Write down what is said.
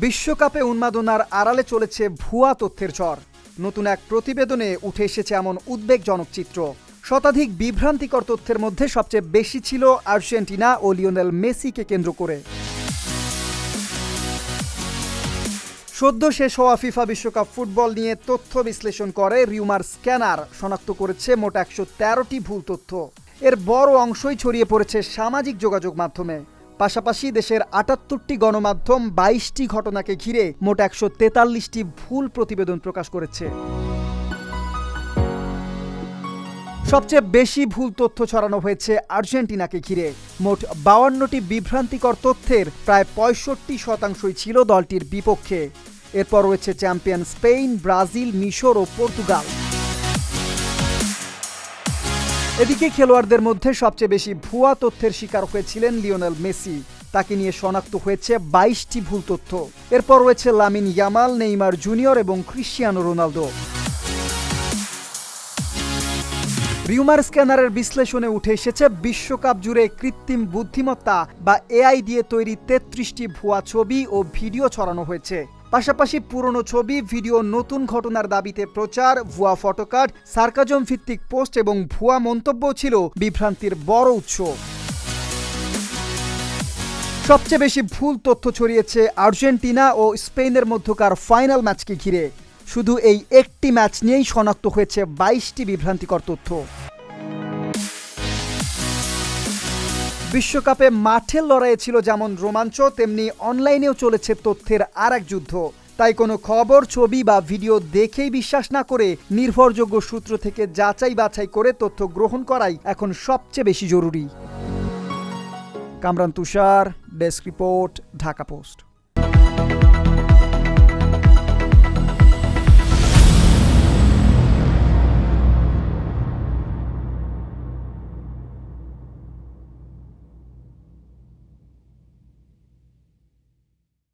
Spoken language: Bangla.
বিশ্বকাপে উন্মাদনার আড়ালে চলেছে ভুয়া তথ্যের ঝড়। নতুন এক প্রতিবেদনে উঠে এসেছে এমন উদ্বেগজনক চিত্র। শতাধিক বিভ্রান্তিকর তথ্যের মধ্যে সবচেয়ে বেশি ছিল আর্জেন্টিনা ও লিওনেল মেসিকে কেন্দ্র করে। সদ্য শেষ হওয়া ফিফা বিশ্বকাপ ফুটবল নিয়ে তথ্য বিশ্লেষণ করে রিউমার স্ক্যানার শনাক্ত করেছে মোট 113টি ভুল তথ্য। এর বড় অংশই ছড়িয়ে পড়েছে সামাজিক যোগাযোগ মাধ্যমে। পাশাপাশি দেশের 78টি গণমাধ্যম 22টি ঘটনাকে ঘিরে মোট 143টি ভুল প্রতিবেদন প্রকাশ করেছে। সবচেয়ে বেশি ভুল তথ্য ছড়ানো হয়েছে আর্জেন্টিনাকে ঘিরে। মোট 52টি বিভ্রান্তিকর তথ্যের প্রায় 65% ছিল দলটির বিপক্ষে। এরপর রয়েছে চ্যাম্পিয়ন স্পেন, ব্রাজিল, মিশর ও পর্তুগাল। এদিকে খেলোয়াড়দের মধ্যে সবচেয়ে বেশি ভুয়া তথ্যের শিকার হয়েছিলেন লিওনেল মেসি। তাকে নিয়ে শনাক্ত হয়েছে 22টি ভুল তথ্য। এরপর রয়েছে লামিন ইয়ামাল, নেইমার জুনিয়র এবং ক্রিশ্চিয়ানো রোনালদো। রিউমার স্ক্যানারের বিশ্লেষণে উঠে এসেছে বিশ্বকাপ জুড়ে কৃত্রিম বুদ্ধিমত্তা বা এআই দিয়ে তৈরি 33টি ভুয়া ছবি ও ভিডিও ছড়ানো হয়েছে। পাশাপাশি পুরনো ছবি, ভিডিও, নতুন ঘটনার দাবিতে প্রচার, ভুয়া ফটোকার্ড, সার্কাজম ভিত্তিক পোস্ট এবং ভুয়া মন্তব্য ছিল বিভ্রান্তির বড় উৎস। সবচেয়ে বেশি ভুল তথ্য ছড়িয়েছে আর্জেন্টিনা ও স্পেনের মধ্যকার ফাইনাল ম্যাচকে ঘিরে। শুধু এই একটি ম্যাচ নিয়েই শনাক্ত হয়েছে 22টি বিভ্রান্তিকর তথ্য। বিশ্বকাপে মাঠের লড়াইয়ে ছিল যেমন রোমাঞ্চ, তেমনি অনলাইনেও চলেছে তথ্যের আর এক যুদ্ধ। তাই কোনো খবর, ছবি বা ভিডিও দেখেই বিশ্বাস না করে নির্ভরযোগ্য সূত্র থেকে যাচাই বাছাই করে তথ্য গ্রহণ করাই এখন সবচেয়ে বেশি জরুরি। কামরান তুষার, ডেস্ক রিপোর্ট, ঢাকা পোস্ট।